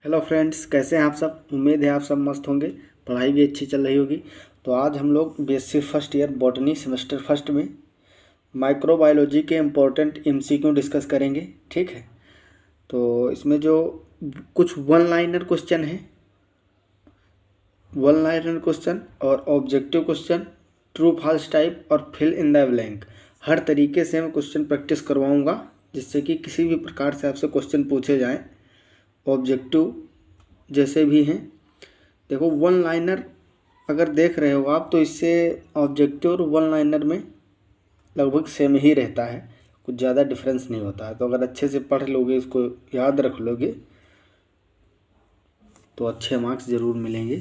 Hello friends, कैसे हैं आप सब। उम्मीद है आप सब मस्त होंगे, पढ़ाई भी अच्छी चल रही होगी। तो आज हम लोग BSc first year botany semester first में माइक्रोबायोलॉजी के इम्पोर्टेंट एमसीक्यू डिस्कस करेंगे। ठीक है, तो इसमें जो कुछ वन लाइनर क्वेश्चन है, वन लाइनर क्वेश्चन और objective question, true false type और फिल इन द ब्लैंक, हर तरीके से मैं क्वेश्चन प्रैक्टिस करवाऊँगा, जिससे कि किसी भी प्रकार से आपसे क्वेश्चन पूछे जाएँ ऑब्जेक्टिव जैसे भी हैं। देखो, वन लाइनर अगर देख रहे हो आप, तो इससे ऑब्जेक्टिव और वन लाइनर में लगभग सेम ही रहता है, कुछ ज़्यादा डिफरेंस नहीं होता है। तो अगर अच्छे से पढ़ लोगे, इसको याद रख लोगे, तो अच्छे मार्क्स ज़रूर मिलेंगे।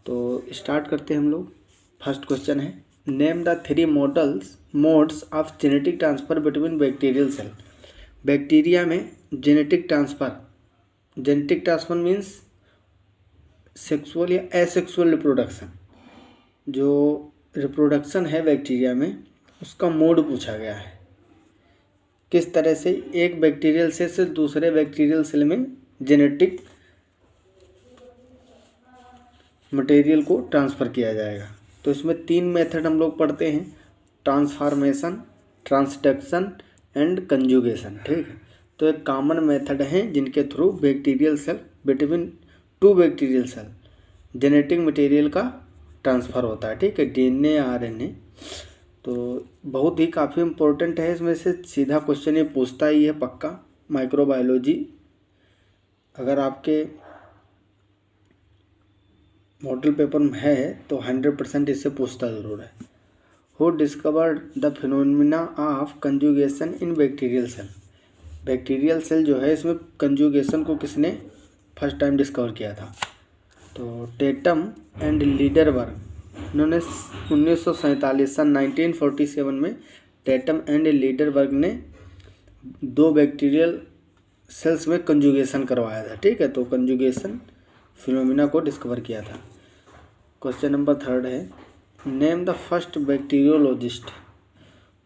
तो स्टार्ट करते हैं हम लोग। फर्स्ट क्वेश्चन है, name the three modes of genetic transfer between bacterial cell. Bacteria में जेनेटिक ट्रांसफ़र मीन्स सेक्सुअल या एसेक्सुअल रिप्रोडक्शन। जो रिप्रोडक्शन है बैक्टीरिया में, उसका मोड पूछा गया है। किस तरह से एक बैक्टीरियल सेल से दूसरे बैक्टीरियल सेल में जेनेटिक मटेरियल को ट्रांसफ़र किया जाएगा। तो इसमें तीन मेथड हम लोग पढ़ते हैं, ट्रांसफॉर्मेशन, ट्रांसडक्शन एंड कंजुगेशन। ठीक है, तो एक कॉमन मेथड है जिनके through bacterial cell between two bacterial cell genetic material का ट्रांसफ़र होता है। ठीक है, डीएनए या आरएनए। तो बहुत ही काफ़ी इम्पोर्टेंट है। इसमें से सीधा क्वेश्चन ये पूछता ही है पक्का। माइक्रोबायोलॉजी अगर आपके मॉडल पेपर में है तो 100% इससे पूछता ज़रूर है। Who discovered the phenomena of conjugation in bacterial cell. Bacterial cell जो है, इसमें कंजुगेशन को किसने फर्स्ट टाइम डिस्कवर किया था? तो टेटम एंड लीडरबर्ग, इन्होंने 1947 सन 1947 में टेटम एंड लीडरबर्ग ने दो बैक्टीरियल सेल्स में कंजुगेशन करवाया था। ठीक है, तो कंजुगेशन फिनोमिना को डिस्कवर किया था। क्वेश्चन नंबर थर्ड है, name the first bacteriologist.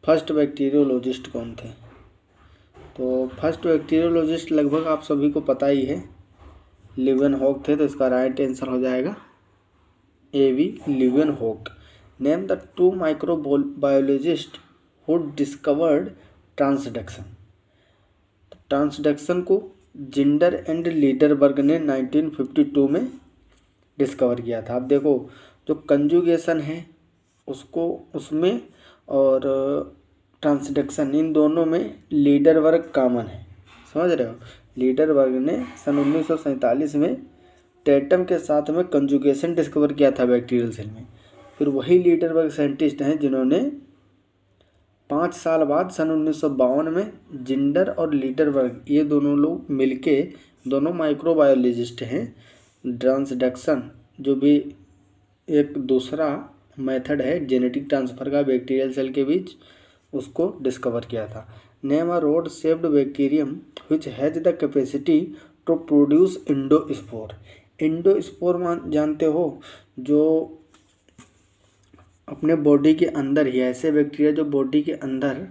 First bacteriologist कौन थे? तो फर्स्ट बैक्टीरियोलॉजिस्ट लगभग आप सभी को पता ही है, लीवेनहॉक थे। तो इसका राइट आंसर हो जाएगा A V Leeuwenhoek. Name the two microbiologist who discovered transduction. Transduction को जिंडर एंड लीडरबर्ग ने 1952 में डिस्कवर किया था। अब देखो, जो कंजुगेशन है उसमें और ट्रांसडक्शन, इन दोनों में लीडरबर्ग कॉमन है। समझ रहे हो? लीडरबर्ग ने सन 1947 में टेटम के साथ में कंजुगेशन डिस्कवर किया था बैक्टीरियल सेल में। फिर वही लीडरबर्ग साइंटिस्ट हैं जिन्होंने 5 साल बाद सन 1952 में जिंडर और लीडरबर्ग, ये दोनों लोग मिलके, दोनों माइक्रोबायोलॉजिस्ट हैं, ट्रांसडक्शन जो भी एक दूसरा मेथड है जेनेटिक ट्रांसफ़र का बैक्टीरियल सेल के बीच, उसको डिस्कवर किया था। Name a rod shaped bacterium which has the capacity to produce endospore. Endospore जानते हो, जो अपने बॉडी के अंदर ही ऐसे बैक्टीरिया जो बॉडी के अंदर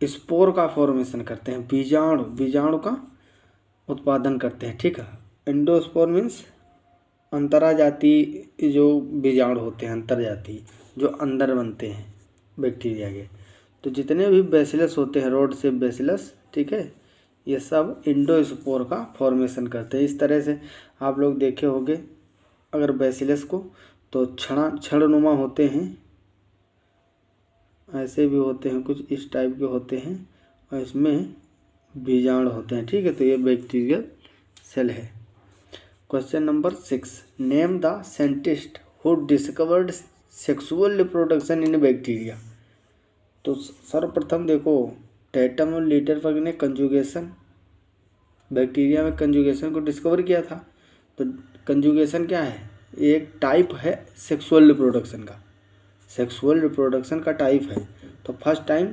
स्पोर का फॉर्मेशन करते हैं, बीजाणु का उत्पादन करते हैं। ठीक है, इंडोस्पोर मीन्स अंतराजाती जो बीजाणु होते हैं, अंतर्जातीय जो अंदर बनते हैं बैक्टीरिया के। तो जितने भी बेसिलस होते हैं, रोड शेप बेसिलस, ठीक है, ये सब इंडोस्पोर का फॉर्मेशन करते हैं। इस तरह से आप लोग देखे होंगे अगर बेसिलस को, तो छड़नुमा होते हैं, ऐसे भी होते हैं, कुछ इस टाइप के होते हैं, और इसमें बीजाणु होते हैं। ठीक है, तो ये बैक्टीरियल सेल है। Question number 6, name the scientist who discovered sexual reproduction in bacteria. तो सर्वप्रथम देखो, टेटम और लीडरबर्ग ने कंजुगेशन, बैक्टीरिया में कंजुगेशन को डिस्कवर किया था। तो कंजुगेशन क्या है? एक टाइप है सेक्सुअल रिप्रोडक्शन का, सेक्सुअल रिप्रोडक्शन का टाइप है। तो फर्स्ट टाइम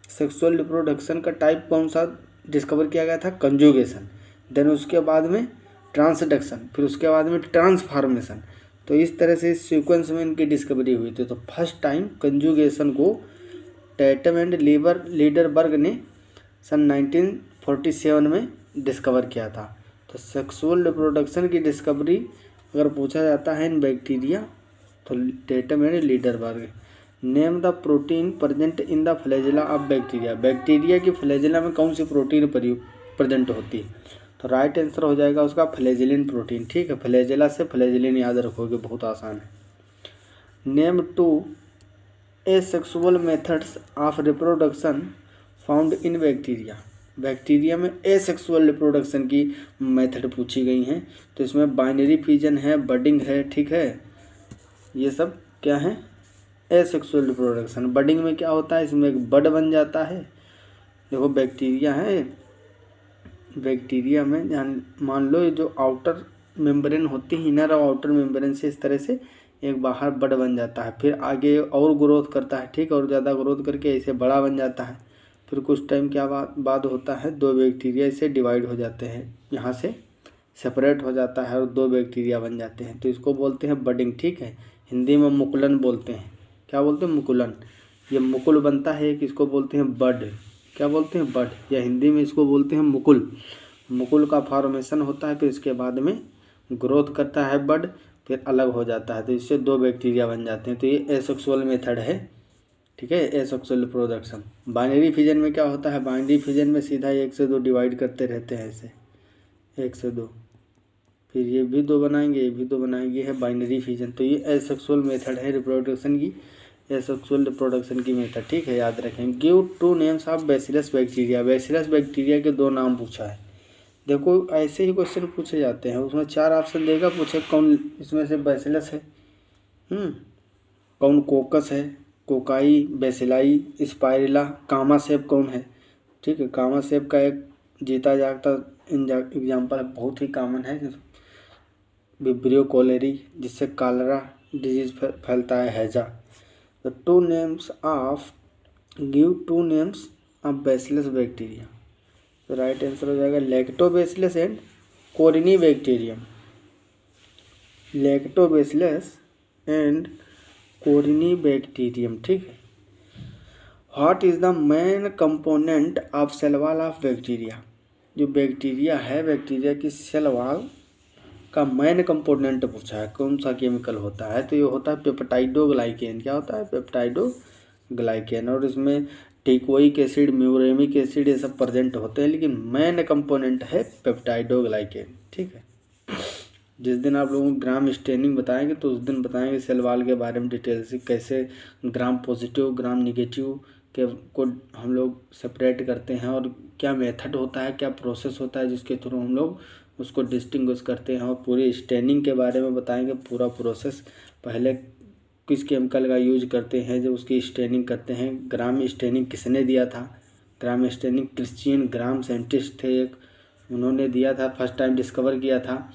सेक्सुअल रिप्रोडक्शन का टाइप कौन सा डिस्कवर किया गया था? कंजुगेशन। देन उसके बाद में ट्रांसडक्शन, फिर उसके बाद में ट्रांसफॉर्मेशन। तो इस तरह से इस सीक्वेंस में इनकी डिस्कवरी हुई थी। तो फर्स्ट टाइम कंजुगेशन को टेटम एंड लीडरबर्ग ने सन 1947 में डिस्कवर किया था। तो सेक्सुअल रिप्रोडक्शन की डिस्कवरी अगर पूछा जाता है इन बैक्टीरिया तो डेटम है Lederberg. Name the protein present in the flagella of bacteria. Bacteria की फ्लैजेला में कौन सी प्रोटीन प्रेजेंट होती है? तो राइट आंसर हो जाएगा उसका फ्लैजेलिन प्रोटीन। ठीक है, फ्लैजेला से फ्लैजेलिन याद रखोगे, बहुत आसान है। Name 2 asexual methods of reproduction found in bacteria. Bacteria में एसेक्सुअल रिप्रोडक्शन की मेथड पूछी गई हैं, तो इसमें बाइनरी फिजन है, बडिंग है, ठीक है, ये सब क्या है? Asexual reproduction. बडिंग में क्या होता है? इसमें एक बड बन जाता है। देखो बैक्टीरिया है, बैक्टीरिया में मान लो ये जो आउटर मेम्ब्रेन होती है, इनर और आउटर मेम्ब्रेन से इस तरह से एक बाहर बड बन जाता है, फिर आगे और ग्रोथ करता है, ठीक, और ज़्यादा ग्रोथ करके ऐसे बड़ा बन जाता है। फिर कुछ टाइम क्या बाद होता है, 2 बैक्टीरिया इससे डिवाइड हो जाते हैं, यहाँ से सेपरेट हो जाता है और 2 बैक्टीरिया बन जाते हैं, तो इसको बोलते हैं बडिंग। ठीक है, हिंदी में मुकुलन बोलते हैं। क्या बोलते हैं? मुकुलन। ये मुकुल बनता है, एक इसको बोलते हैं बड। क्या बोलते हैं? बड, या हिंदी में इसको बोलते हैं मुकुल। मुकुल का फॉर्मेशन होता है, फिर इसके बाद में ग्रोथ करता है बड, फिर अलग हो जाता है, तो इससे 2 बैक्टीरिया बन जाते हैं। तो ये एसेक्सुअल मेथड है, ठीक है, एसेक्सुअल रिप्रोडक्शन। बाइनरी फिजन में क्या होता है? बाइनरी फिजन में सीधा 1 से 2 डिवाइड करते रहते हैं, ऐसे 1 से 2, फिर ये भी 2 बनाएंगे, ये भी 2 बनाएंगे, ये है बाइनरी फिजन। तो ये एसेक्सुअल मेथड है रिप्रोडक्शन की, एसेक्सुअल रिप्रोडक्शन की मेथड। ठीक है, याद रखें। Give 2 names of bacillus bacteria. Bacillus bacteria के 2 नाम पूछा है। देखो ऐसे ही क्वेश्चन पूछे जाते हैं, उसमें 4 ऑप्शन देगा, पूछे कौन इसमें से बैसिलस है, कौन कोकस है, कोकाई, बेसिलाई, स्पाइरुला, कामा सेप कौन है। ठीक है, कामा सेप का एक जीता जागता एग्जाम्पल बहुत ही कॉमन है, विब्रियो कोलेरी, जिससे कॉलरा डिजीज फैलता है, हैजा। तो 2 names of give 2 names of bacillus bacteria. तो राइट आंसर हो जाएगा lactobacillus and corynebacterium. Lactobacillus and corynebacterium. ठीक है। What is the main component of cell wall of bacteria. जो बैक्टीरिया है, बैक्टीरिया की सेल वॉल का मेन कंपोनेंट पूछा है, कौन सा केमिकल होता है? तो ये होता है पेप्टाइडोग्लाइकेन। क्या होता है? पेप्टाइडोग्लाइकेन। और इसमें टिकोइक एसिड, म्यूरेमिक एसिड, ये सब प्रेजेंट होते हैं, लेकिन मेन कंपोनेंट है पेप्टाइडोग्लाइकेन। ठीक है, जिस दिन आप लोगों को ग्राम स्टेनिंग बताएंगे तो उस दिन बताएंगे सेल वॉल के बारे में डिटेल से, कैसे ग्राम पॉजिटिव, ग्राम निगेटिव के को हम लोग सेपरेट करते हैं, और क्या मेथड होता है, क्या प्रोसेस होता है जिसके थ्रू हम लोग उसको डिस्टिंग्विश करते हैं, और पूरी स्टेनिंग के बारे में बताएंगे, पूरा प्रोसेस, पहले किस केमिकल का यूज करते हैं जो उसकी स्टेनिंग करते हैं। ग्राम स्टेनिंग किसने दिया था? ग्राम स्टेनिंग क्रिश्चियन ग्राम साइंटिस्ट थे एक, उन्होंने दिया था, फर्स्ट टाइम डिस्कवर किया था,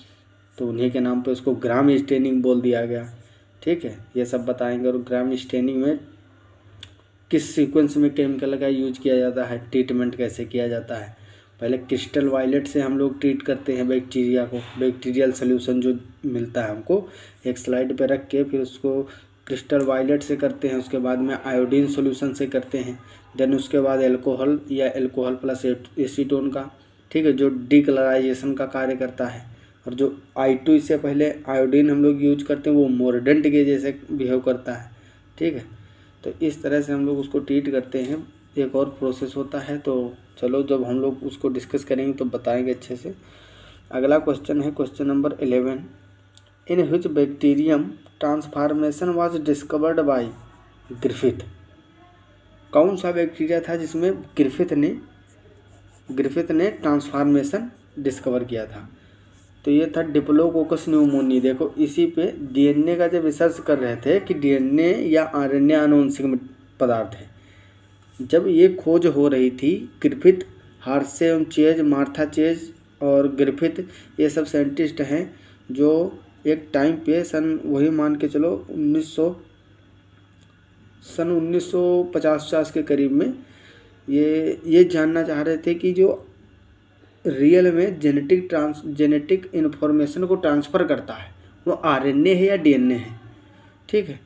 तो उन्हीं के नाम पे उसको ग्राम स्टेनिंग बोल दिया गया। ठीक है, ये सब बताएंगे। और ग्राम स्टेनिंग में किस सीक्वेंस में केमिकल का यूज किया जाता है, ट्रीटमेंट कैसे किया जाता है। पहले क्रिस्टल वायलेट से हम लोग ट्रीट करते हैं बैक्टीरिया को, बैक्टीरियल सोल्यूशन जो मिलता है हमको एक स्लाइड पे रख के, फिर उसको क्रिस्टल वायलेट से करते हैं, उसके बाद में आयोडीन सोल्यूशन से करते हैं, देन उसके बाद एल्कोहल या एल्कोहल प्लस एसीटोन का, ठीक है, जो डीकलराइजेशन का कार्य करता है। और जो I2 इससे पहले आयोडीन हम लोग यूज करते हैं, वो मोरडेंट के जैसे बिहेव करता है। ठीक है, तो इस तरह से हम लोग उसको ट्रीट करते हैं। एक और प्रोसेस होता है, तो चलो जब हम लोग उसको डिस्कस करेंगे तो बताएंगे अच्छे से। अगला क्वेश्चन है question number 11। In which bacterium transformation was discovered by Griffith. कौन सा बैक्टीरिया था जिसमें ग्रिफिथ ने ट्रांसफॉर्मेशन डिस्कवर किया था? तो ये था डिप्लोकोकस न्यूमोनी। देखो इसी पे डीएनए का जब रिसर्च कर रहे थे कि डीएनए या आरएनए आनुवंशिक पदार्थ है, जब ये खोज हो रही थी, ग्रिफिथ, हार्से चेज, मार्था चेज और ग्रिफिथ, ये सब साइंटिस्ट हैं जो एक टाइम पे वही मान के चलो 1950 के करीब में ये जानना चाह रहे थे कि जो रियल में जेनेटिक इन्फॉर्मेशन को ट्रांसफ़र करता है वो आरएनए है या डीएनए है। ठीक है,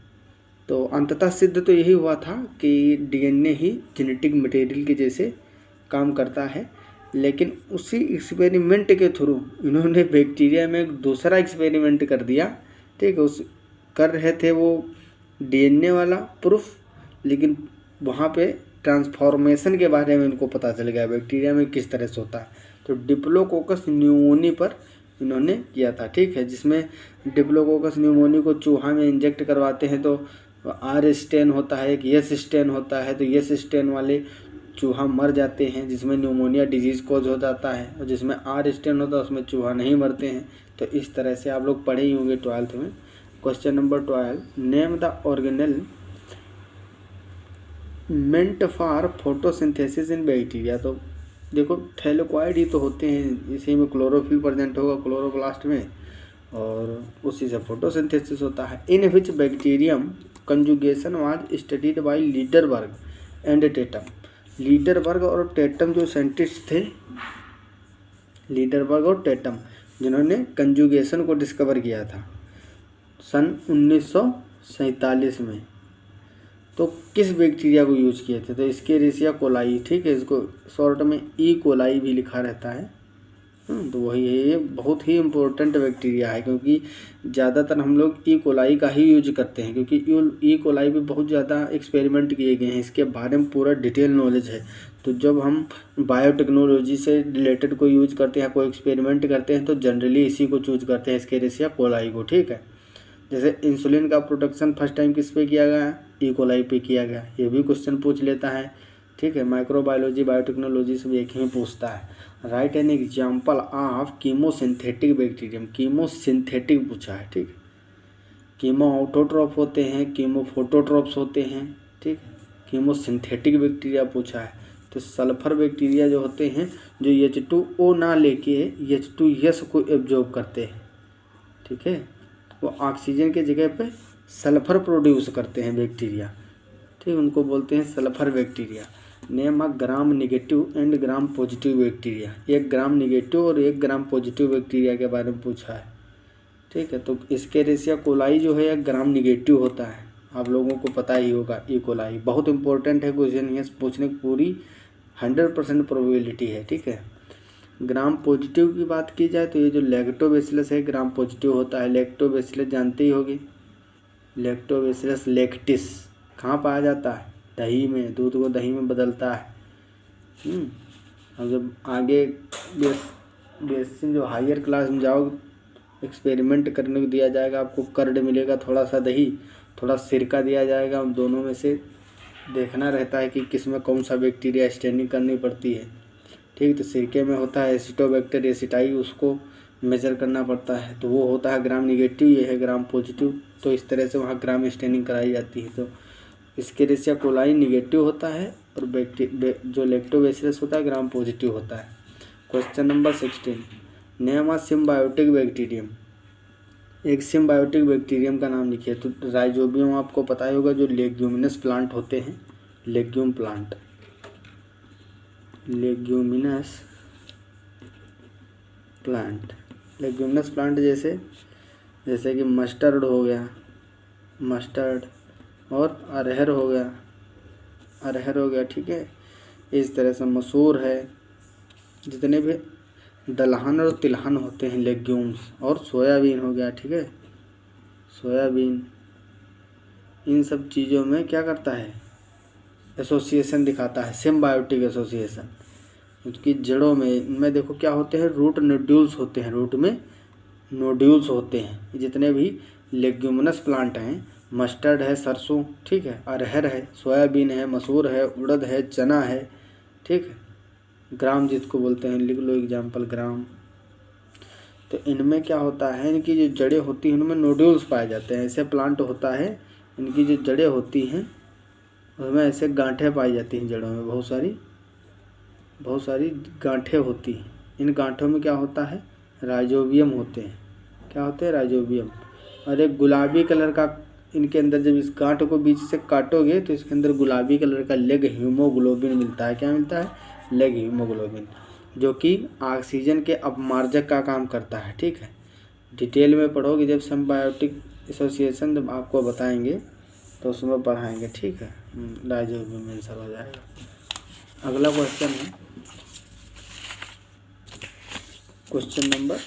तो अंततः सिद्ध तो यही हुआ था कि डीएनए ही जेनेटिक मटेरियल के जैसे काम करता है, लेकिन उसी एक्सपेरिमेंट के थ्रू इन्होंने बैक्टीरिया में एक दूसरा एक्सपेरिमेंट कर दिया, ठीक है। उस कर रहे थे वो डीएनए वाला प्रूफ, लेकिन वहाँ पे ट्रांसफॉर्मेशन के बारे में इनको पता चल गया बैक्टीरिया में किस तरह से होता है। तो डिप्लोकोकस न्यूमोनी पर इन्होंने किया था, ठीक है, जिसमें डिप्लोकोकस न्यूमोनी को चूहा में इंजेक्ट करवाते हैं तो आर स्टेन होता है, एक यस स्टेन होता है, तो यस स्टेन वाले चूहा मर जाते हैं, जिसमें न्यूमोनिया डिजीज़ कॉज हो जाता है, और जिसमें आर स्टेन होता है उसमें चूहा नहीं मरते हैं। तो इस तरह से आप लोग पढ़े ही होंगे 12th में। Question number 12, name the organelle meant for photosynthesis in bacteria. तो देखो थैलेकोइड ही तो होते हैं, इसी में क्लोरोफिल प्रेजेंट होगा क्लोरोप्लास्ट में, और उसी से फोटोसिंथेसिस होता है। In which bacterium conjugation was studied by Lederberg and Tatum. Lederberg और टेटम जो साइंटिस्ट थे, लीडरबर्ग और टेटम, जिन्होंने कंजुगेशन को डिस्कवर किया था सन 1947 में, तो किस बैक्टीरिया को यूज किए थे? तो एस्केरिसिया कोलाई, ठीक है, इसको शॉर्ट में ई कोलाई भी लिखा रहता है। तो वही है, ये बहुत ही इम्पोर्टेंट बैक्टीरिया है, क्योंकि ज़्यादातर हम लोग ई कोलाई का ही यूज करते हैं, क्योंकि ई कोलाई भी बहुत ज़्यादा एक्सपेरिमेंट किए गए हैं, इसके बारे में पूरा डिटेल नॉलेज है। तो जब हम बायोटेक्नोलॉजी से रिलेटेड कोई यूज करते हैं, कोई एक्सपेरिमेंट करते हैं, तो जनरली इसी को चूज करते हैं, एस्केरिसिया कोलाई को, ठीक है। जैसे इंसुलिन का प्रोडक्शन फर्स्ट टाइम किस पे किया गया? ई कोलाई पे किया गया, ये भी क्वेश्चन पूछ लेता है, ठीक है। माइक्रोबायोलॉजी बायोटेक्नोलॉजी से भी एक ही पूछता है। Right an example of chemosynthetic bacterium, chemosynthetic पूछा है, ठीक है। कीमो ऑटोट्रॉप होते हैं, कीमोफोटोट्रॉप्स होते हैं, ठीक है। कीमोसिंथेटिक बैक्टीरिया पूछा है। तो सल्फर बैक्टीरिया जो होते हैं, जो H2O ना लेके H2S को एब्जॉर्ब करते हैं, ठीक है, वो ऑक्सीजन के जगह पे सल्फर प्रोड्यूस करते हैं बैक्टीरिया, ठीक, उनको बोलते हैं sulphur bacteria. Name a gram negative and gram positive bacteria. एक ग्राम निगेटिव और एक ग्राम पॉजिटिव बैक्टीरिया के बारे में पूछा है, ठीक है। तो एस्केरिसिया कोलाई जो है एक ग्राम निगेटिव होता है, आप लोगों को पता ही होगा। ई कोलाई बहुत इंपॉर्टेंट है, क्वेश्चन ये पूछने की पूरी 100% प्रोबेबिलिटी है, ठीक है। ग्राम पॉजिटिव की बात की जाए तो ये जो लैक्टोबैसिलस है ग्राम पॉजिटिव होता है। लैक्टोबैसिलस जानते ही होगी, लैक्टोबैसिलस लैक्टिस कहाँ पाया जाता है? दही में, दूध को दही में बदलता है। अब जब आगे बेसिन जो हायर क्लास में जाओगे, एक्सपेरिमेंट करने को दिया जाएगा, आपको कर्ड मिलेगा, थोड़ा सा दही, थोड़ा सिरका दिया जाएगा, दोनों में से देखना रहता है कि किस में कौन सा बैक्टीरिया स्टैंडिंग करनी पड़ती है, ठीक। तो सिरके में होता है एसिटोबैक्टर एसिटाई, उसको मेजर करना पड़ता है, तो वो होता है ग्राम निगेटिव, ये है ग्राम पॉजिटिव। तो इस तरह से वहाँ ग्राम स्टैंडिंग कराई जाती है। तो एस्केरिसिया कोलाई निगेटिव होता है और जो लैक्टोबैसिलस होता है ग्राम पॉजिटिव होता है। क्वेश्चन नंबर 16, नेम अ सिम्बायोटिक बैक्टीरियम। एक सिम्बायोटिक बैक्टीरियम का नाम लिखिए। तो राइजोबियम आपको पता ही होगा, जो लेग्यूमिनस प्लांट होते हैं, legume plant, leguminous plant, leguminous plant जैसे कि मस्टर्ड हो गया, मस्टर्ड, और अरहर हो गया, ठीक है। इस तरह से मसूर है, जितने भी दलहन और तिलहन होते हैं लेग्यूम्स, और सोयाबीन हो गया, ठीक है, सोयाबीन, इन सब चीज़ों में क्या करता है? एसोसिएशन दिखाता है, सिम्बायोटिक एसोसिएशन। उसकी जड़ों में, इनमें देखो क्या होते हैं? रूट नोड्यूल्स होते हैं, रूट में नोड्यूल्स होते हैं। जितने भी लेग्यूमिनस प्लांट हैं, मस्टर्ड है, सरसों, ठीक है, अरहर है, सोयाबीन है, मसूर है, उड़द है, चना है, ठीक है, ग्राम जिसको बोलते हैं, लिख लो एग्जाम्पल ग्राम। तो इनमें क्या होता है? इनकी जो जड़ें होती हैं उनमें नोड्यूल्स पाए जाते हैं। ऐसे प्लांट होता है, इनकी जो जड़ें होती हैं उसमें ऐसे गांठें पाई जाती हैं, जड़ों में बहुत सारी गांठें होती हैं। इन गांठों में क्या होता है? राइजोबियम होते हैं। क्या होते हैं? राइजोबियम। और एक गुलाबी कलर का, इनके अंदर जब इस गांठ को बीच से काटोगे तो इसके अंदर गुलाबी कलर का लेग हीमोग्लोबिन मिलता है। क्या मिलता है? लेग हीमोग्लोबिन, जो कि ऑक्सीजन के अपमार्जक का काम करता है, ठीक है। डिटेल में पढ़ोगे जब सिम्बायोटिक एसोसिएशन जब आपको बताएंगे तो उसमें पढ़ाएंगे, ठीक है। राइजोबियम आंसर हो जाएगा। अगला क्वेश्चन है, question number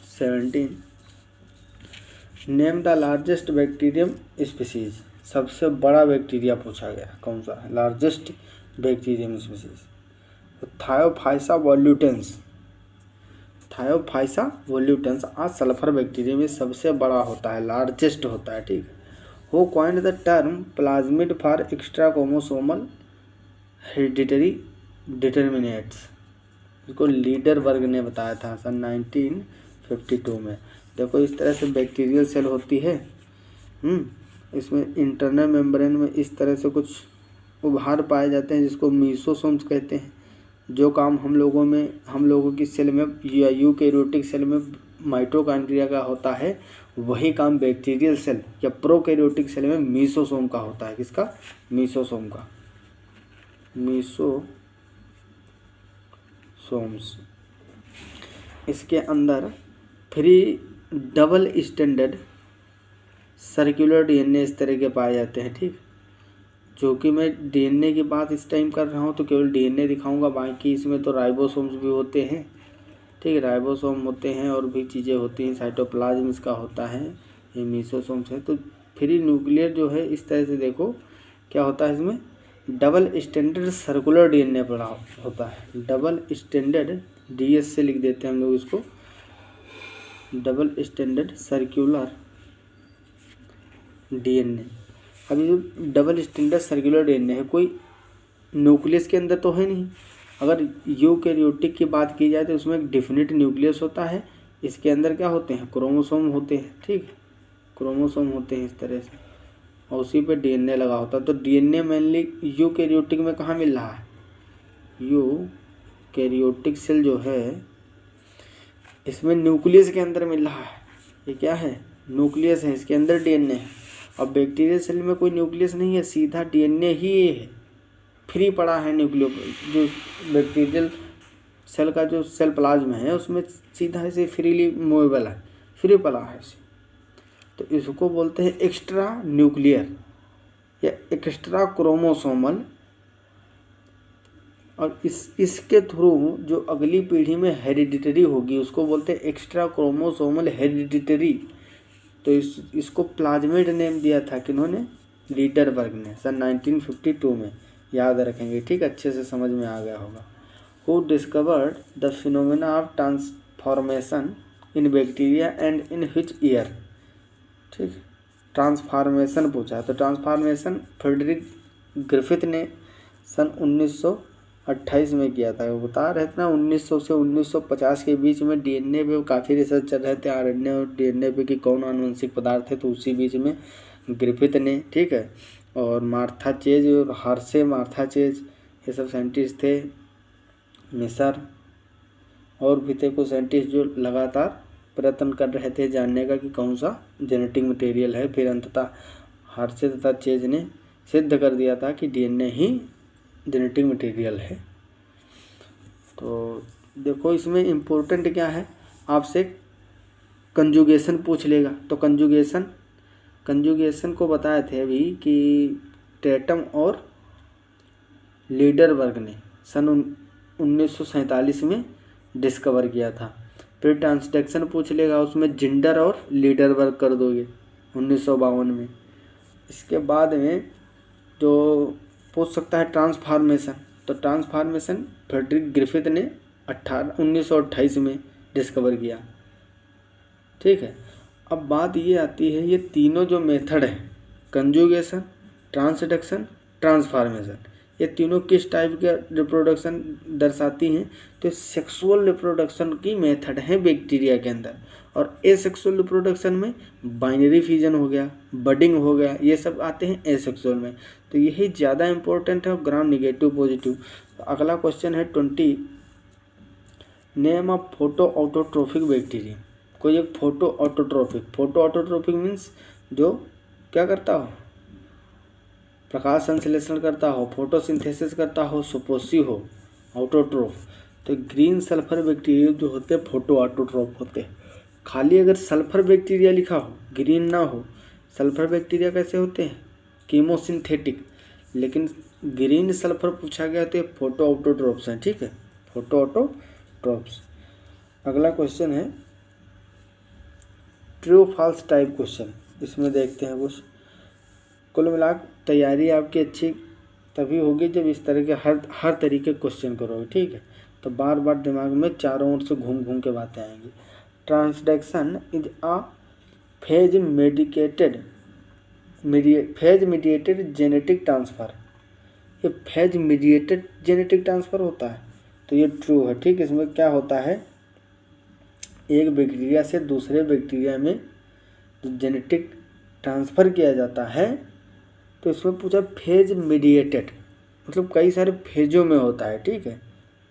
17, name the largest bacterium species. सबसे बड़ा बैक्टीरिया पूछा गया, कौन सा है लार्जेस्ट बैक्टीरियम स्पीसीज? तो थायोफाइसा वोल्यूटेंस, थायोफाइसा वोल्यूटेंस आज सल्फर बैक्टीरियम में सबसे बड़ा होता है, लार्जेस्ट होता है, ठीक है। Who coined the term plasmid for extra chromosomal hereditary determinants? इसको लीडरबर्ग ने बताया था सन 1952 में। देखो इस तरह से बैक्टीरियल सेल होती है, इसमें इंटरनल मेम्ब्रेन में इस तरह से कुछ उभार पाए जाते हैं जिसको मीसोसोम्स कहते हैं। जो काम हम लोगों की सेल में या यूकैरियोटिक सेल में माइटोकॉन्ड्रिया का होता है, वही काम बैक्टीरियल सेल या प्रोकैरियोटिक सेल में मीसोसोम का होता है। किसका? मीसोसोम का। मीसोसोम्स इसके अंदर free double standard circular DNA इस तरह के पाए जाते हैं, ठीक। जो कि मैं डीएनए की बात इस टाइम कर रहा हूँ तो केवल डीएनए दिखाऊंगा, बाकी इसमें तो राइबोसोम्स भी होते हैं, ठीक है। राइबोसोम होते हैं और भी चीज़ें होती हैं, साइटोप्लाज्म इसका होता है, ये मीसोसोम्स है। तो फ्री न्यूक्लियर जो है इस तरह से देखो क्या होता है, इसमें डबल स्टैंडर्ड सर्कुलर डीएनए पड़ा होता है। डबल स्टैंडर्ड डीएस से लिख देते हैं हम लोग इसको, डबल स्टैंडर्ड सर्कुलर डीएनए। अब ये जो डबल स्टैंडर्ड सर्कुलर डीएनए है, कोई न्यूक्लियस के अंदर तो है नहीं। अगर यूकैरियोटिक की बात की जाए तो उसमें एक डिफिनिट न्यूक्लियस होता है, इसके अंदर क्या होते हैं, क्रोमोसोम होते हैं, ठीक। क्रोमोसोम होते हैं इस तरह से, और उसी पे डीएनए लगा होता है। तो डीएनए मेनली यूकैरियोटिक में कहाँ मिल रहा है? यूकैरियोटिक सेल जो है इसमें न्यूक्लियस के अंदर मिल रहा है। ये क्या है? न्यूक्लियस है, इसके अंदर डीएनए है। और बैक्टीरियल सेल में कोई न्यूक्लियस नहीं है, सीधा डीएनए ही है, फ्री पड़ा है। न्यूक्लियो जो बैक्टीरियल सेल का जो सेल प्लाज्म है उसमें सीधा ऐसे फ्रीली मूवेबल है, फ्री पड़ा है इसे। तो इसको बोलते हैं एक्स्ट्रा न्यूक्लियर या एक्स्ट्रा क्रोमोसोमल। और इसके थ्रू जो अगली पीढ़ी में हेरिडिटरी होगी उसको बोलते हैं एक्स्ट्रा क्रोमोसोमल हेरिडिटरी। तो इसको प्लाज्मिड नेम दिया था किन्होंने? लीडरबर्ग ने, सन 1952 में। याद रखेंगे, ठीक, अच्छे से समझ में आ गया होगा। Who discovered the phenomena of transformation in bacteria and in which year? ठीक, ट्रांसफॉर्मेशन पूछा है तो ट्रांसफॉर्मेशन फ्रेडरिक ग्रिफिथ ने सन 1928 में किया था। वो बता रहे थे ना 1900 से 1950 के बीच में डीएनए पे काफ़ी रिसर्च चल रहे थे, आरएनए और डीएनए पे कि कौन आनुवंशिक पदार्थ है। तो उसी बीच में ग्रिफिथ ने, ठीक है, और मार्था चेज और हर्शे मार्था चेज ये सब साइंटिस्ट थे। मिसर और भी थे कुछ साइंटिस्ट जो लगातार प्रयत्न कर रहे थे जानने का कि कौन सा जेनेटिक मटेरियल है। फिर अंततः हर्शे तथा चेज ने सिद्ध कर दिया था कि डीएनए ही जेनेटिक मटेरियल है। तो देखो इसमें इम्पोर्टेंट क्या है, आपसे कंजुगेशन पूछ लेगा। तो कंजुगेशन को बताए थे अभी कि टैटम और लीडरबर्ग ने सन 1947 में डिस्कवर किया था। फिर ट्रांसडक्शन पूछ लेगा, उसमें जिंडर और लीडरबर्ग कर दोगे 1952 में। इसके बाद में जो पूछ सकता है ट्रांसफॉर्मेशन, तो ट्रांसफॉर्मेशन फ्रेडरिक ग्रिफिथ ने 1928 में डिस्कवर किया, ठीक है। अब बात ये आती है, ये तीनों जो मेथड है कंजुगेशन, ट्रांसडक्शन, ट्रांसफॉर्मेशन, ये तीनों किस टाइप के रिप्रोडक्शन दर्शाती हैं? तो सेक्सुअल रिप्रोडक्शन की मेथड है बैक्टीरिया के अंदर। और एसेक्सुअल रिप्रोडक्शन में बाइनरी फ्यूजन हो गया, बडिंग हो गया, ये सब आते हैं एसेक्सुअल में। तो यही ज़्यादा इंपॉर्टेंट है, ग्राम नेगेटिव पॉजिटिव। तो अगला क्वेश्चन है 20, name of photo autotrophic bacteria. कोई एक फोटो ऑटोट्रोफिक मीन्स जो क्या करता हो, प्रकाश संश्लेषण करता हो, फोटोसिंथेसिस करता हो, सुपोषी हो, ऑटोट्रोफ। तो ग्रीन सल्फर बैक्टीरिया जो होते हैं फोटो ऑटोट्रोफ होते हैं। खाली अगर सल्फर बैक्टीरिया लिखा हो, ग्रीन ना हो, सल्फर बैक्टीरिया कैसे होते हैं? कीमोसिंथेटिक। लेकिन ग्रीन सल्फर पूछा गया तो ये फोटो ऑटोट्रोफ्स हैं, ठीक है, फोटो ऑटोट्रोफ्स। अगला क्वेश्चन है ट्रू फॉल्स टाइप क्वेश्चन। इसमें देखते हैं कुछ। कुल मिलाकर तैयारी आपकी अच्छी तभी होगी जब इस तरह के हर तरीके क्वेश्चन करोगे, ठीक है। तो बार बार दिमाग में चारों ओर से घूम घूम के बातें आएंगी। Transduction is a phase mediated genetic transfer. ये फेज मीडिएटेड जेनेटिक ट्रांसफ़र होता है, तो ये ट्रू है, ठीक। इसमें क्या होता है, एक बैक्टीरिया से दूसरे बैक्टीरिया में जो जेनेटिक ट्रांसफ़र किया जाता है, तो इसमें पूछा फेज मीडिएटेड, मतलब कई सारे फेजों में होता है, ठीक है।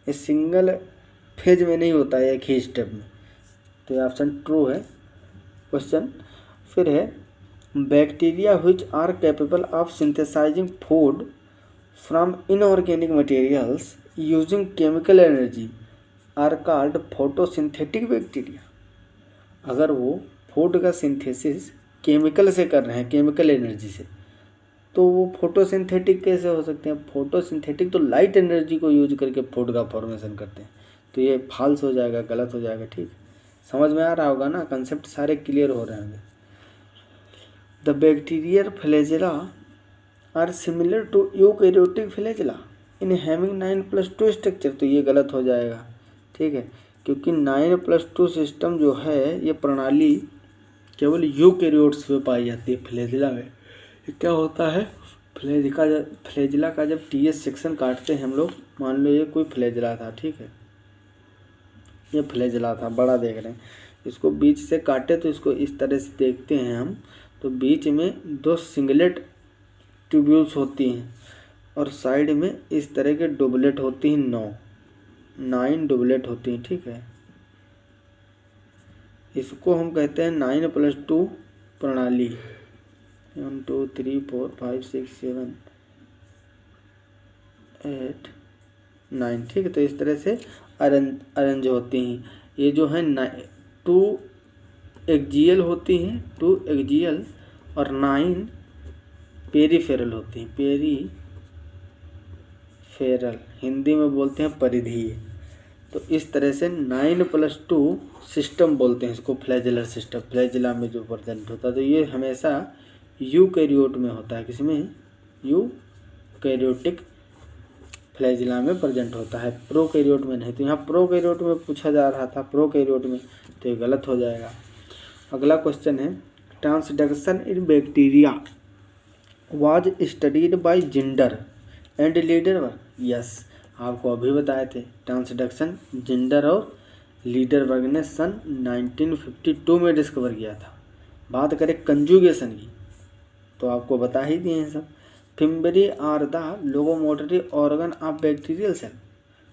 ये सिंगल फेज में नहीं होता है, एक ही स्टेप में। तो ये ऑप्शन ट्रू है क्वेश्चन। फिर है bacteria which are capable of synthesising food from inorganic materials using chemical energy are called photosynthetic bacteria. अगर वो फूड का सिंथेसिस केमिकल से कर रहे हैं, केमिकल एनर्जी से, तो वो फोटोसिंथेटिक कैसे हो सकते हैं। फोटोसिंथेटिक तो लाइट एनर्जी को यूज करके फूड का फॉर्मेशन करते हैं, तो ये फॉल्स हो जाएगा, गलत हो जाएगा, ठीक। समझ में आ रहा होगा ना, कंसेप्ट सारे क्लियर हो रहे होंगे। The bacterial flagella are similar to eukaryotic flagella in having 9+2 structure. तो ये गलत हो जाएगा, ठीक है, क्योंकि 9+2 सिस्टम जो है ये प्रणाली केवल यूकैरियोट्स में पाई जाती है। फ्लैजेला में क्या होता है, फ्लैजेला का जब टीएस सेक्शन काटते हैं हम लोग, मान लो ये कोई फ्लैजेला था, ठीक है, ये फ्लैजेला था, बड़ा देख रहे हैं, इसको बीच से काटे तो इसको इस तरह से देखते हैं हम, तो बीच में 2 सिंगलेट ट्यूब्यूल्स होती हैं और साइड में इस तरह के डुबलेट होती हैं, 9 डुबलेट होती हैं, ठीक है। इसको हम कहते हैं 9+2 प्रणाली। 1 2 3 4 5 6 7 8 9, ठीक है। तो इस तरह से अरेंज होती हैं। ये जो है 2 एक्जियल होती हैं, 2 एक्जियल और 9 पेरीफेरल होती हैं। पेरीफेरल हिंदी में बोलते हैं परिधीय। तो इस तरह से 9+2 सिस्टम बोलते हैं इसको, फ्लैजेलर सिस्टम, फ्लैजेला में जो प्रेजेंट होता है। तो ये हमेशा यूकैरियोट में होता है, किसमें, यूकैरियोटिक फ्लैजेला में प्रेजेंट होता है, प्रोकैरियोट में नहीं। तो यहाँ प्रोकैरियोट में पूछा जा रहा था, प्रोकैरियोट में, तो ये गलत हो जाएगा। अगला क्वेश्चन है transduction in bacteria was studied bye Zinder and Lederberg. Yes, आपको अभी बताए थे, ट्रांसडक्शन जिंडर और लीडरबर्ग ने सन 1952 में डिस्कवर किया था। बात करें कंजुगेशन की, तो आपको बता ही दिए हैं सब। Fimbriae are the locomotory organ of bacterial cell.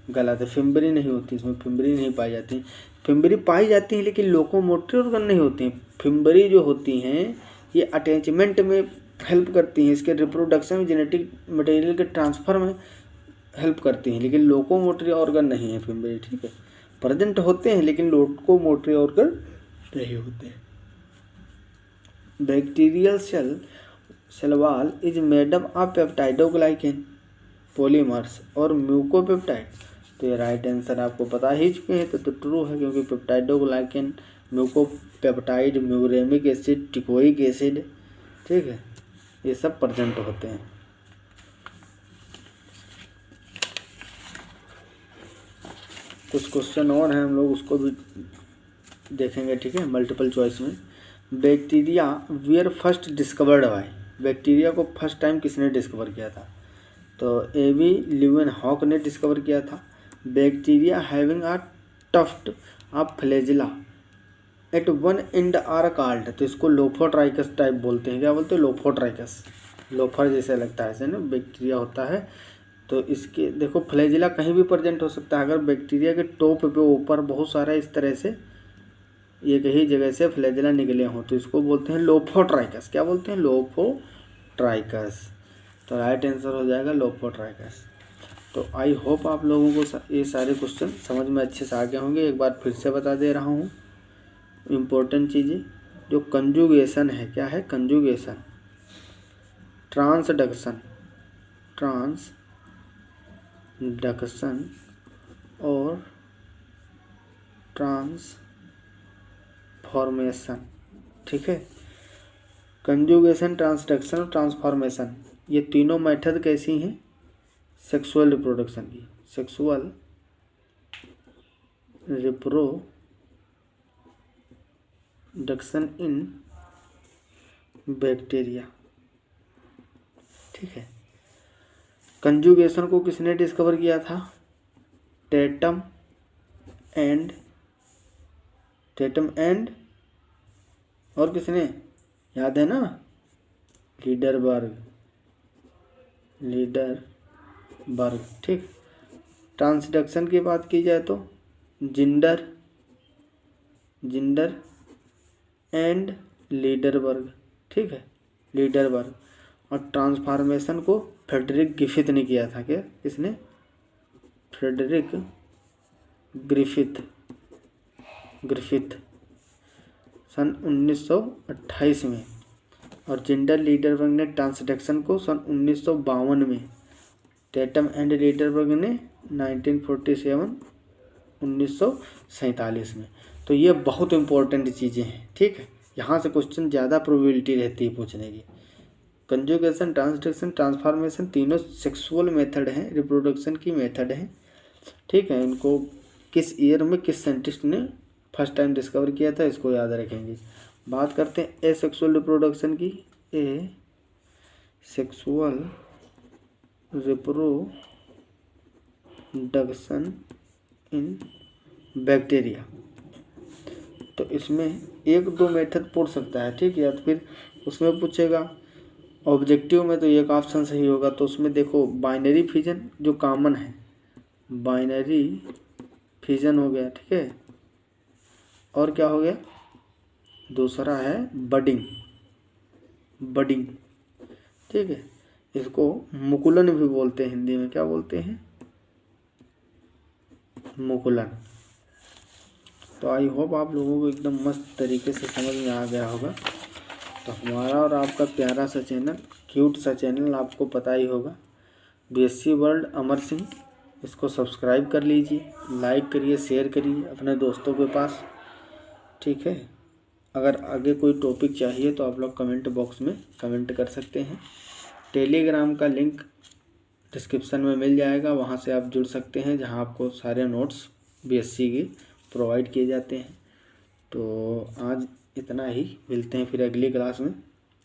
गलत है, फिम्बरी नहीं होती, इसमें फिम्बरी नहीं पाई जाती। फिम्बरी पाई जाती है लेकिन लोकोमोटरी ऑर्गन नहीं होती हैं। फिम्बरी जो होती हैं ये अटैचमेंट में हेल्प करती हैं, इसके रिप्रोडक्शन में, जेनेटिक मटेरियल के ट्रांसफ़र में हेल्प करती हैं, लेकिन लोकोमोटरी ऑर्गन नहीं है फिम्बरी, ठीक है। प्रेजेंट होते हैं लेकिन लोकोमोटरी ऑर्गन नहीं होते। Bacterial cell wall is made up of peptidoglycan polymers और म्यूकोपेप्टाइड। तो ये राइट आंसर आपको बता ही चुके हैं, तो ट्रू है, क्योंकि peptidoglycan, mucopeptide, muramic acid, teichoic acid, ठीक है, ये सब प्रेजेंट होते हैं। कुछ क्वेश्चन और हैं, हम लोग उसको भी देखेंगे, ठीक है, मल्टीपल चॉइस में। Bacteria were first discovered by. Bacteria को फर्स्ट टाइम किसने डिस्कवर किया था, तो एवी ल्यूवेनहॉक ने डिस्कवर किया था। Bacteria having a tuft of flagella at one end are called. तो इसको लोफोट्राइकस टाइप बोलते हैं, क्या बोलते हैं, लोफोट्राइकस, लोफर जैसे लगता है, ऐसे ना बैक्टीरिया होता है। तो इसके देखो फ्लैजेला कहीं भी प्रेजेंट हो सकता है। अगर बैक्टीरिया के टॉप पे ऊपर बहुत सारा इस तरह से एक ही जगह से फ्लैजेला निकले हों, तो इसको बोलते हैं लोफोट्राइकस। क्या बोलते हैं, लोफोट्राइकस। तो राइट आंसर हो जाएगा लोफोट्राइकस। तो आई होप आप लोगों को ये सारे क्वेश्चन समझ में अच्छे से आ गए होंगे। एक बार फिर से बता दे रहा हूँ इम्पोर्टेंट चीज़ें। जो कंजुगेशन है, क्या है कंजुगेशन, ट्रांसडक्शन और ट्रांसफॉर्मेशन। ठीक है, कंजुगेशन, ट्रांसडक्शन और ट्रांसफॉर्मेशन, ये तीनों मेथड कैसी हैं? सेक्सुअल रिप्रोडक्शन की। Sexual reproduction in bacteria. ठीक है, कंजुगेशन को किसने डिस्कवर किया था? टेटम एंड और किसने, याद है ना? लीडरबर्ग। ठीक। ट्रांसडक्शन की बात की जाए तो जिंडर एंड लीडरबर्ग। ठीक है, लीडरबर्ग। और ट्रांसफॉर्मेशन को फ्रेडरिक ग्रिफिथ ने किया था। क्या, किसने? फ्रेडरिक ग्रिफिथ सन 1928 में। और जिंडर लीडरबर्ग ने ट्रांसडक्शन को सन 1952 में। टेटम एंड लीडरबर्ग ने 1947 में। तो ये बहुत इंपॉर्टेंट चीज़ें हैं। ठीक है, यहाँ से क्वेश्चन ज़्यादा प्रोबेबिलिटी रहती है पूछने की। कंजुगेशन, ट्रांसडक्शन, ट्रांसफॉर्मेशन तीनों सेक्सुअल मेथड हैं, रिप्रोडक्शन की मेथड हैं। ठीक है, इनको किस ईयर में किस साइंटिस्ट ने फर्स्ट टाइम डिस्कवर किया था, इसको याद रखेंगे। बात करते हैं एसेक्सुअल रिप्रोडक्शन की। Asexual reproduction in bacteria. तो इसमें एक दो मेथड पूछ सकता है। ठीक है, या तो फिर उसमें पूछेगा ऑब्जेक्टिव में, तो एक ऑप्शन सही होगा। तो उसमें देखो बाइनरी फिजन जो कॉमन है, बाइनरी फिजन हो गया। ठीक है, और क्या हो गया? दूसरा है बडिंग। ठीक है, इसको मुकुलन भी बोलते हैं, हिंदी में क्या बोलते हैं? मुकुलन। तो आई होप आप लोगों को एकदम मस्त तरीके से समझ में आ गया होगा। तो हमारा और आपका प्यारा सा चैनल, क्यूट सा चैनल, आपको पता ही होगा, बीएससी वर्ल्ड अमर सिंह। इसको सब्सक्राइब कर लीजिए, लाइक करिए, शेयर करिए अपने दोस्तों के पास। ठीक है, अगर आगे कोई टॉपिक चाहिए तो आप लोग कमेंट बॉक्स में कमेंट कर सकते हैं। टेलीग्राम का लिंक डिस्क्रिप्शन में मिल जाएगा, वहाँ से आप जुड़ सकते हैं, जहाँ आपको सारे नोट्स बीएससी के प्रोवाइड किए जाते हैं। तो आज इतना ही, मिलते हैं फिर अगली क्लास में।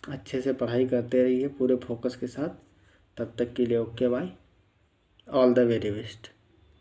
अच्छे से पढ़ाई करते रहिए पूरे फोकस के साथ। तब तक के लिए okay bye, all the very best.